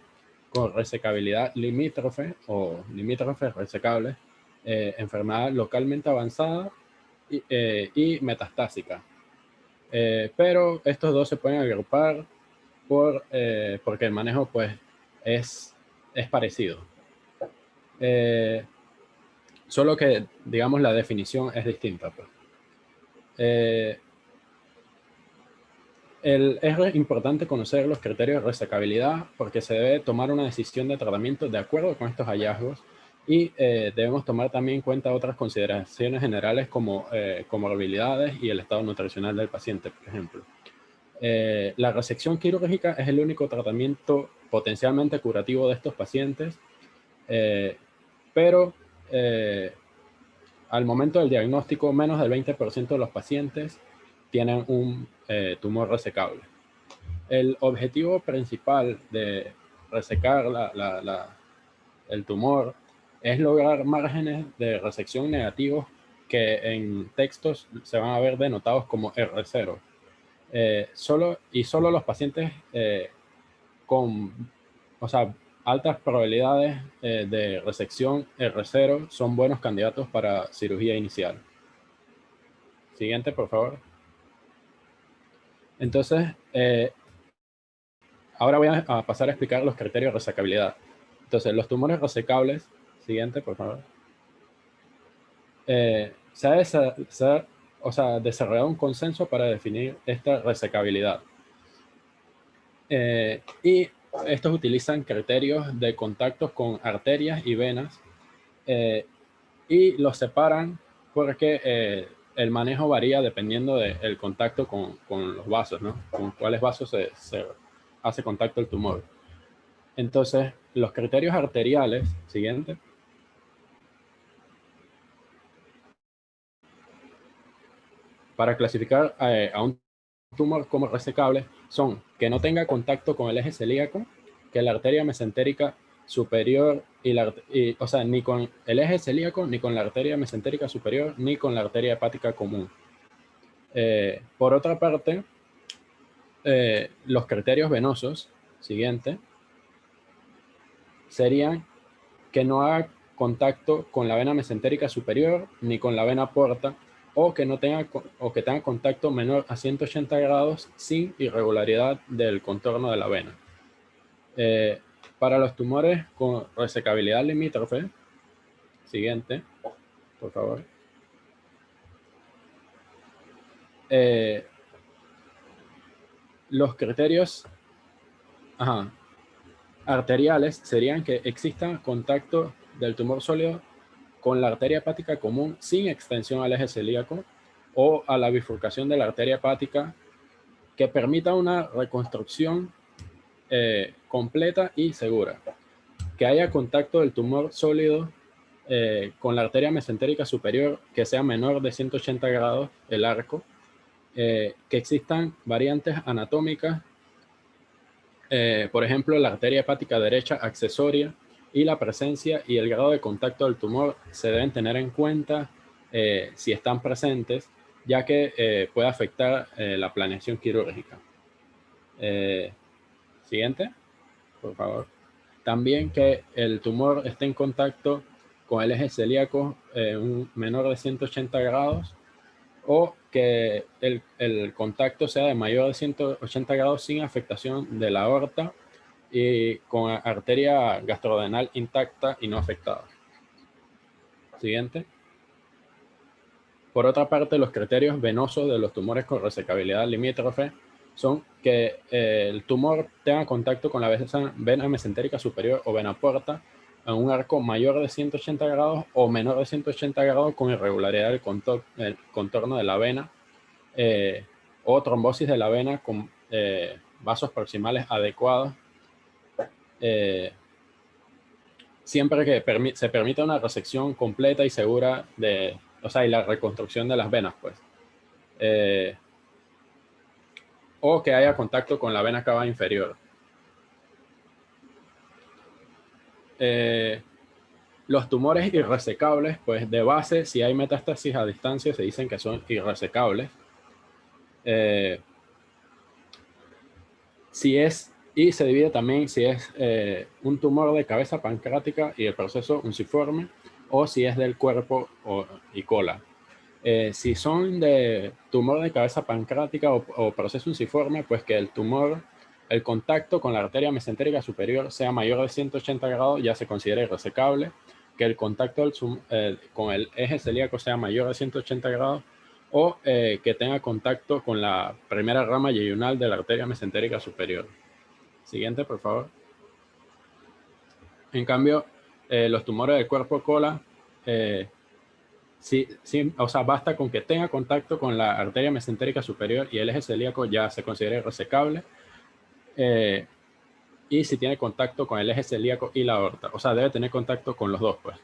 con resecabilidad limítrofe o limítrofes resecables, enfermedad localmente avanzada y metastásica. Pero estos dos se pueden agrupar porque el manejo pues, es parecido. Solo que, digamos, la definición es distinta. Pues. Es importante conocer los criterios de resecabilidad porque se debe tomar una decisión de tratamiento de acuerdo con estos hallazgos y debemos tomar también en cuenta otras consideraciones generales como comorbilidades y el estado nutricional del paciente, por ejemplo. La resección quirúrgica es el único tratamiento potencialmente curativo de estos pacientes, pero al momento del diagnóstico, menos del 20% de los pacientes tienen un tumor resecable. El objetivo principal de resecar el tumor es lograr márgenes de resección negativos que en textos se van a ver denotados como R0. Solo los pacientes con altas probabilidades de resección R0 son buenos candidatos para cirugía inicial. Siguiente, por favor. Entonces, ahora voy a pasar a explicar los criterios de resecabilidad. Entonces, los tumores resecables, siguiente, por favor. Se ha desarrollado un consenso para definir esta resecabilidad. Y estos utilizan criterios de contactos con arterias y venas y los separan porque el manejo varía dependiendo del contacto con los vasos, ¿no? Con cuáles vasos se hace contacto el tumor. Entonces, los criterios arteriales, siguiente. Para clasificar a un tumor como resecable son que no tenga contacto con el eje celíaco, que la arteria mesentérica superior ni con el eje celíaco, ni con la arteria mesentérica superior, ni con la arteria hepática común. Por otra parte, los criterios venosos, siguiente, serían que no haga contacto con la vena mesentérica superior, ni con la vena porta, o que tenga contacto menor a 180 grados sin irregularidad del contorno de la vena. Para los tumores con resecabilidad limítrofe, siguiente, por favor. Los criterios arteriales serían que exista contacto del tumor sólido con la arteria hepática común sin extensión al eje celíaco o a la bifurcación de la arteria hepática que permita una reconstrucción completa y segura. Que haya contacto del tumor sólido con la arteria mesentérica superior que sea menor de 180 grados el arco, que existan variantes anatómicas, por ejemplo, la arteria hepática derecha accesoria, y la presencia y el grado de contacto del tumor se deben tener en cuenta si están presentes, ya que puede afectar la planeación quirúrgica. Siguiente, por favor. También que el tumor esté en contacto con el eje celíaco un menor de 180 grados o que el contacto sea de mayor de 180 grados sin afectación de la aorta y con arteria gastrodenal intacta y no afectada. Siguiente. Por otra parte, los criterios venosos de los tumores con resecabilidad limítrofe son que el tumor tenga contacto con la vena mesentérica superior o vena porta en un arco mayor de 180 grados o menor de 180 grados con irregularidad del contorno de la vena o trombosis de la vena con vasos proximales adecuados. Siempre que se permita una resección completa y segura y la reconstrucción de las venas, pues. o que haya contacto con la vena cava inferior. Los tumores irresecables, pues de base, si hay metástasis a distancia, se dicen que son irresecables. Y se divide también si es un tumor de cabeza pancreática y el proceso unciforme, o si es del cuerpo y cola. Si son de tumor de cabeza pancreática o proceso unciforme, pues que el contacto con la arteria mesentérica superior sea mayor de 180 grados, ya se considera irresecable. Que el contacto con el eje celíaco sea mayor de 180 grados, o que tenga contacto con la primera rama yeyunal de la arteria mesentérica superior. Siguiente, por favor. En cambio, los tumores del cuerpo cola, sí, o sea, basta con que tenga contacto con la arteria mesentérica superior y el eje celíaco, ya se considera irresecable. Y si tiene contacto con el eje celíaco y la aorta, o sea, debe tener contacto con los dos, pues.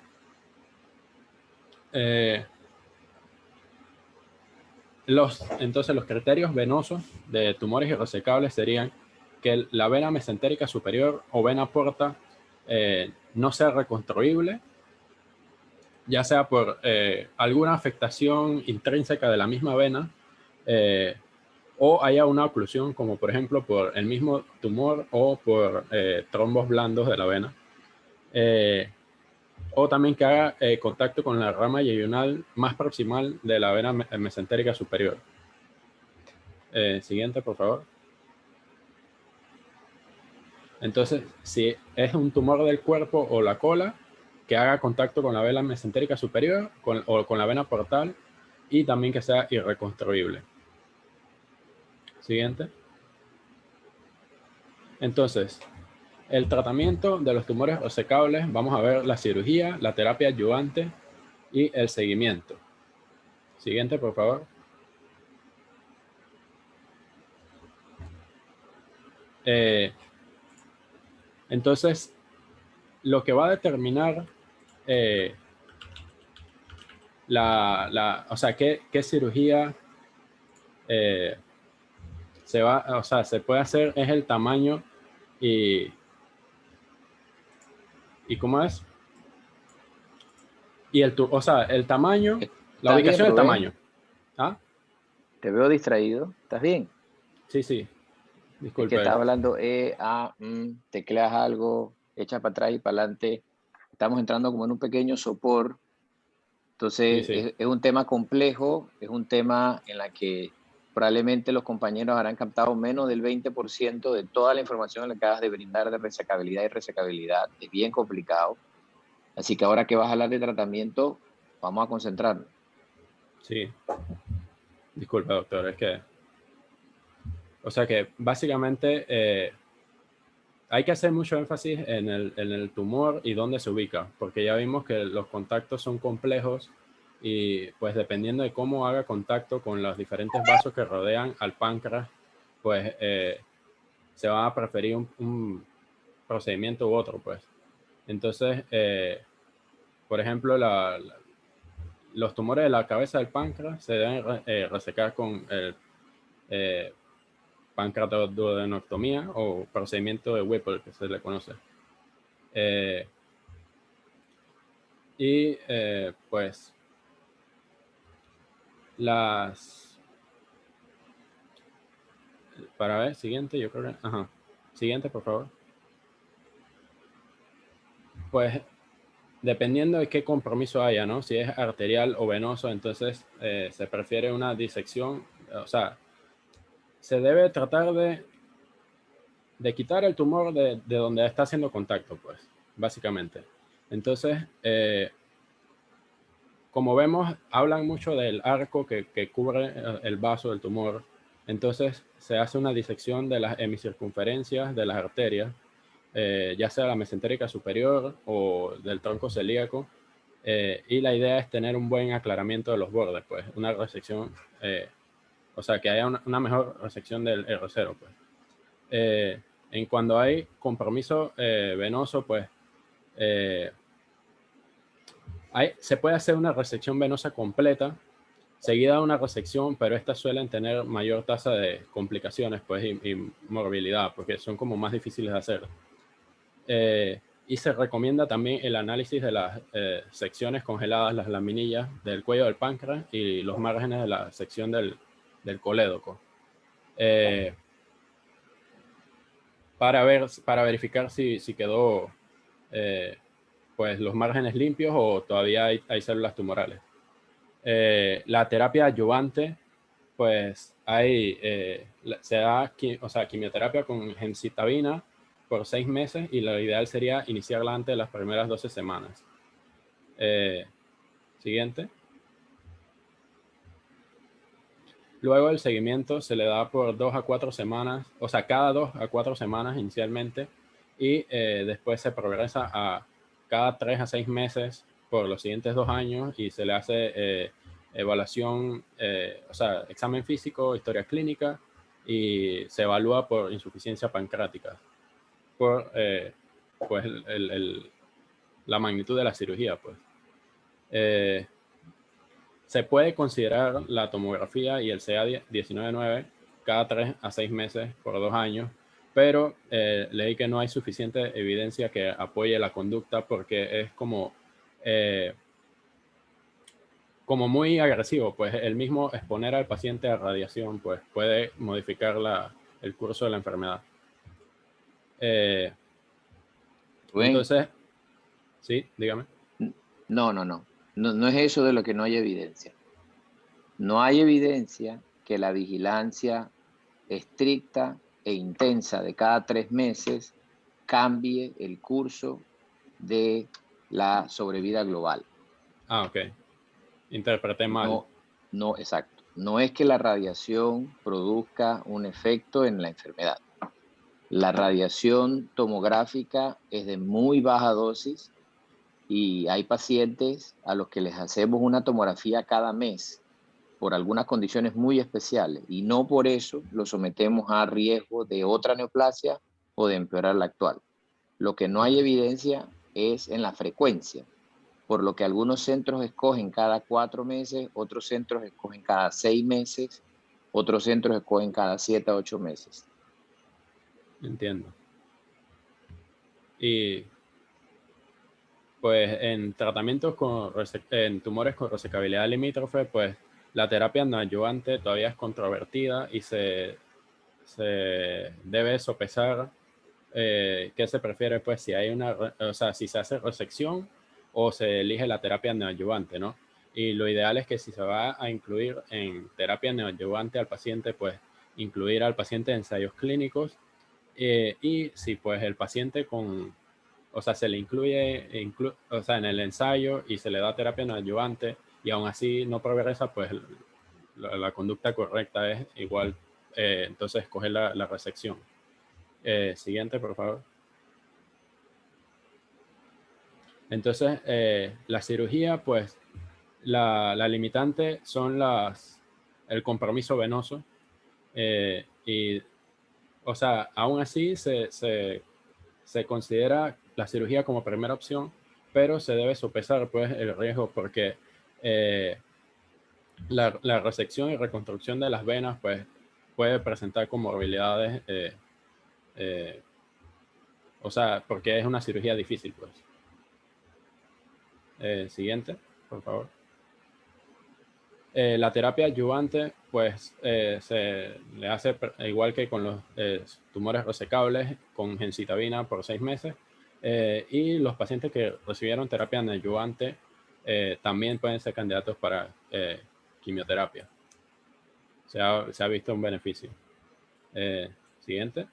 Entonces, los criterios venosos de tumores irresecables serían que la vena mesentérica superior o vena porta no sea reconstruible, ya sea por alguna afectación intrínseca de la misma vena, o haya una oclusión, como por ejemplo por el mismo tumor o por trombos blandos de la vena. O también que haga contacto con la rama yeyunal más proximal de la vena mesentérica superior. Siguiente, por favor. Entonces, si es un tumor del cuerpo o la cola, que haga contacto con la vena mesentérica superior o con la vena portal, y también que sea irreconstruible. Siguiente. Entonces, el tratamiento de los tumores resecables, vamos a ver la cirugía, la terapia adyuvante y el seguimiento. Siguiente, por favor. Entonces, lo que va a determinar o sea, qué cirugía se puede hacer es el tamaño y ¿cómo es? Y el tamaño, la ubicación del tamaño. ¿Ah? Te veo distraído. ¿Estás bien? Sí, sí. Disculpe. Es que estás hablando, tecleas algo, echas para atrás y para adelante. Estamos entrando como en un pequeño sopor. Entonces, Sí. Es un tema complejo, es un tema en la que probablemente los compañeros habrán captado menos del 20% de toda la información que le acabas de brindar de resecabilidad y resecabilidad. Es bien complicado. Así que ahora que vas a hablar de tratamiento, vamos a concentrarnos. Sí. Disculpe, doctor, es que... O sea que básicamente hay que hacer mucho énfasis en el tumor y dónde se ubica, porque ya vimos que los contactos son complejos y pues dependiendo de cómo haga contacto con los diferentes vasos que rodean al páncreas, pues se va a preferir un procedimiento u otro, pues. Entonces, por ejemplo, los tumores de la cabeza del páncreas se deben resecar con el pancreatoduodenectomía o procedimiento de Whipple, que se le conoce. Pues para ver, siguiente, yo creo que... Ajá. Siguiente, por favor. Pues dependiendo de qué compromiso haya, ¿no? Si es arterial o venoso, entonces se prefiere una disección. O sea, se debe tratar de quitar el tumor de donde está haciendo contacto, pues, básicamente. Entonces, como vemos, hablan mucho del arco que cubre el vaso del tumor. Entonces, se hace una disección de las hemiscircunferencias de las arterias, ya sea la mesentérica superior o del tronco celíaco. Y la idea es tener un buen aclaramiento de los bordes, pues, una resección, o sea, que haya una mejor resección del R0, pues. En cuando hay compromiso venoso, pues, se puede hacer una resección venosa completa seguida de una resección, pero estas suelen tener mayor tasa de complicaciones pues, y morbilidad, porque son como más difíciles de hacer. Y se recomienda también el análisis de las secciones congeladas, las laminillas del cuello del páncreas y los márgenes de la sección del colédoco. Para verificar si quedó pues los márgenes limpios o todavía hay células tumorales. La terapia adyuvante, pues se da quimioterapia con gemcitabina por 6 meses y lo ideal sería iniciarla antes de las primeras 12 semanas. Siguiente. Luego el seguimiento se le da por 2 a 4 semanas, o sea, cada 2 a 4 semanas inicialmente, y después se progresa a cada 3 a 6 meses por los siguientes 2 años y se le hace evaluación, o sea, examen físico, historia clínica, y se evalúa por insuficiencia pancreática, por pues la magnitud de la cirugía, pues. Se puede considerar la tomografía y el CA19-9 cada 3 a 6 meses por 2 años, pero leí que no hay suficiente evidencia que apoye la conducta porque es como muy agresivo, pues el mismo exponer al paciente a radiación pues puede modificar el curso de la enfermedad. Entonces, sí, dígame. No es eso de lo que no hay evidencia. No hay evidencia que la vigilancia estricta e intensa de cada 3 meses cambie el curso de la sobrevida global. Ah, ok. Interpreté mal. No, exacto. No es que la radiación produzca un efecto en la enfermedad. La radiación tomográfica es de muy baja dosis y hay pacientes a los que les hacemos una tomografía cada mes por algunas condiciones muy especiales y no por eso lo sometemos a riesgo de otra neoplasia o de empeorar la actual. Lo que no hay evidencia es en la frecuencia, por lo que algunos centros escogen cada 4 meses, otros centros escogen cada 6 meses, otros centros escogen cada 7 a 8 meses. Entiendo. Y pues en tratamientos en tumores con resecabilidad limítrofe, pues la terapia neoadyuvante todavía es controvertida y se debe sopesar qué se prefiere, pues si hay si se hace resección o se elige la terapia neoadyuvante, ¿no? Y lo ideal es que si se va a incluir en terapia neoadyuvante al paciente, pues incluir al paciente en ensayos clínicos y si pues el paciente se le incluye en el ensayo y se le da terapia neoadyuvante y aún así no progresa, pues la conducta correcta es igual, entonces escoger la resección. Siguiente, por favor. Entonces, la cirugía, pues, la limitante son el compromiso venoso y, aún así se considera la cirugía como primera opción, pero se debe sopesar, pues, el riesgo porque la resección y reconstrucción de las venas, pues, puede presentar comorbilidades, porque es una cirugía difícil, pues. Siguiente, por favor. La terapia adyuvante, pues, se le hace igual que con los tumores resecables, con gemcitabina por 6 meses. Y los pacientes que recibieron terapia adyuvante también pueden ser candidatos para quimioterapia. Se ha visto un beneficio. Siguiente.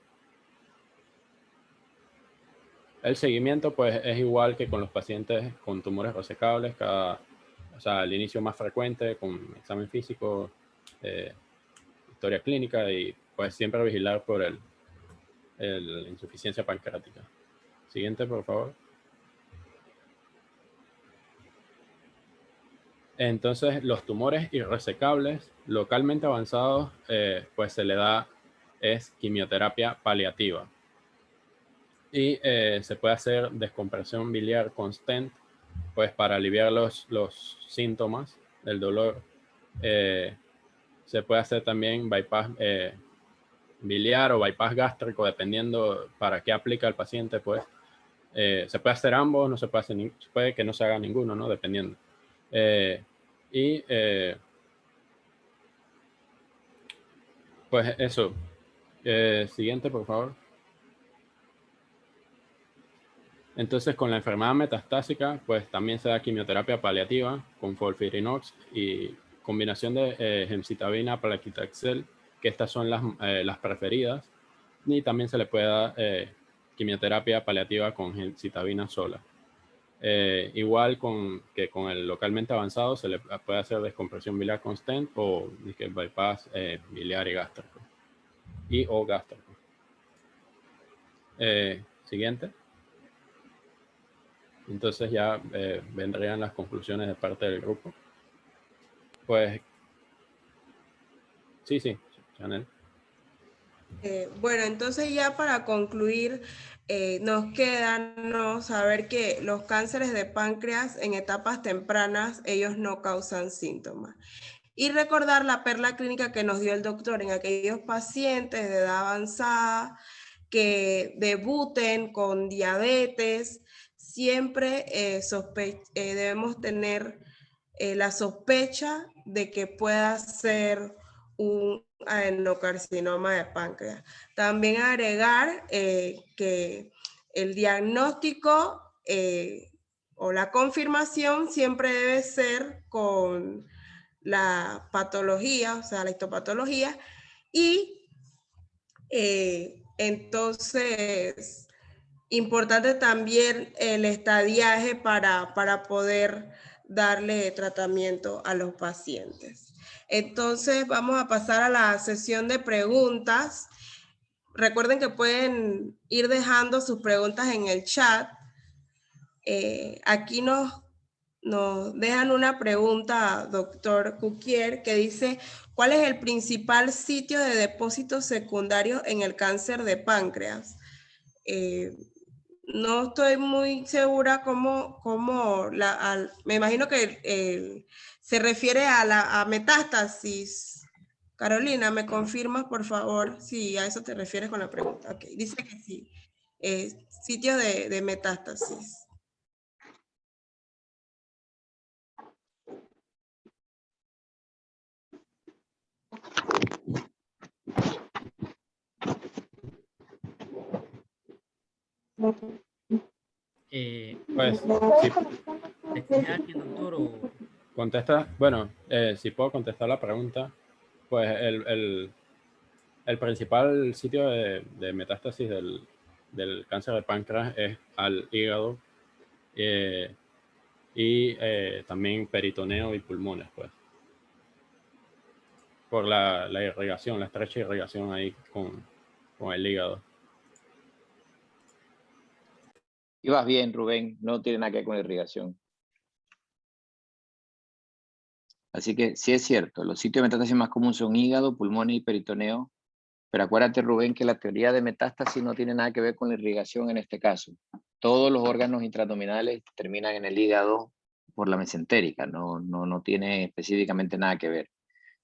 El seguimiento, pues, es igual que con los pacientes con tumores resecables, al inicio más frecuente, con examen físico, historia clínica y, pues, siempre vigilar por la insuficiencia pancreática. Siguiente, por favor. Entonces, los tumores irresecables localmente avanzados, pues se le da quimioterapia paliativa. Y se puede hacer descompresión biliar con stent, pues para aliviar los síntomas del dolor Se puede hacer también bypass biliar o bypass gástrico, dependiendo para qué aplica el paciente, pues. Se puede hacer ambos, no se puede hacer, puede que no se haga ninguno, ¿no? Dependiendo. Pues eso. Siguiente, por favor. Entonces, con la enfermedad metastásica, pues también se da quimioterapia paliativa con FOLFIRINOX y combinación de gemcitabina, paclitaxel, que estas son las preferidas. Y también se le puede dar quimioterapia paliativa con gemcitabina sola. Igual que con el localmente avanzado se le puede hacer descompresión biliar con stent o bypass biliar y gástrico. O gástrico. Siguiente. Entonces ya vendrían las conclusiones de parte del grupo. Pues sí, Chanel. Bueno, entonces ya para concluir, nos queda saber que los cánceres de páncreas en etapas tempranas, ellos no causan síntomas. Y recordar la perla clínica que nos dio el doctor en aquellos pacientes de edad avanzada que debuten con diabetes, siempre debemos tener la sospecha de que pueda ser un adenocarcinoma de páncreas. También agregar que el diagnóstico o la confirmación siempre debe ser con la patología, o sea, la histopatología, y entonces, importante también el estadiaje para poder darle tratamiento a los pacientes. Entonces, vamos a pasar a la sesión de preguntas. Recuerden que pueden ir dejando sus preguntas en el chat. Aquí nos dejan una pregunta, doctor Cuquier, que dice, ¿cuál es el principal sitio de depósito secundario en el cáncer de páncreas? No estoy muy segura me imagino que se refiere a metástasis. Carolina, ¿me confirmas, por favor, si a eso te refieres con la pregunta? Ok, dice que sí. Sitio de metástasis. Pues sí. ¿Escoge a alguien, doctor? O... Contesta, bueno, si puedo contestar la pregunta, pues el principal sitio de metástasis del cáncer de páncreas es al hígado y también peritoneo y pulmones, pues. Por la irrigación, la estrecha irrigación ahí con el hígado. Ibas bien, Rubén, no tiene nada que ver con la irrigación. Así que sí es cierto, los sitios de metástasis más comunes son hígado, pulmones y peritoneo, pero acuérdate, Rubén, que la teoría de metástasis no tiene nada que ver con la irrigación en este caso. Todos los órganos intraabdominales terminan en el hígado por la mesentérica, no tiene específicamente nada que ver.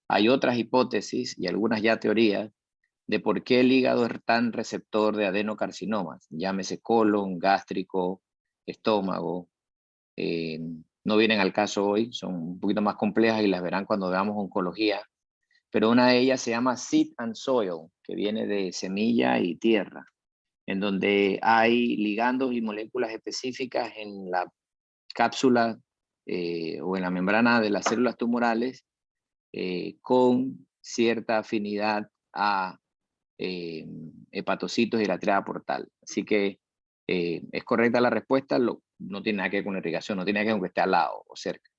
Hay otras hipótesis y algunas ya teorías de por qué el hígado es tan receptor de adenocarcinomas, llámese colon, gástrico, estómago. No vienen al caso hoy, son un poquito más complejas y las verán cuando veamos oncología, pero una de ellas se llama seed and soil, que viene de semilla y tierra, en donde hay ligandos y moléculas específicas en la cápsula o en la membrana de las células tumorales con cierta afinidad a hepatocitos y la triada portal. Así que es correcta la respuesta, no tiene nada que ver con la irrigación, no tiene nada que ver con que esté al lado o cerca.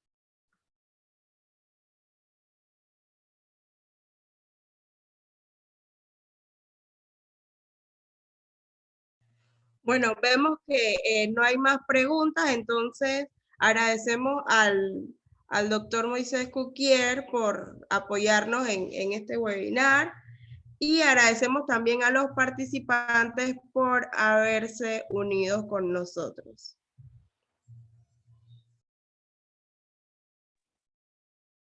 Bueno, vemos que no hay más preguntas, entonces agradecemos al doctor Moisés Cuquier por apoyarnos en este webinar y agradecemos también a los participantes por haberse unido con nosotros.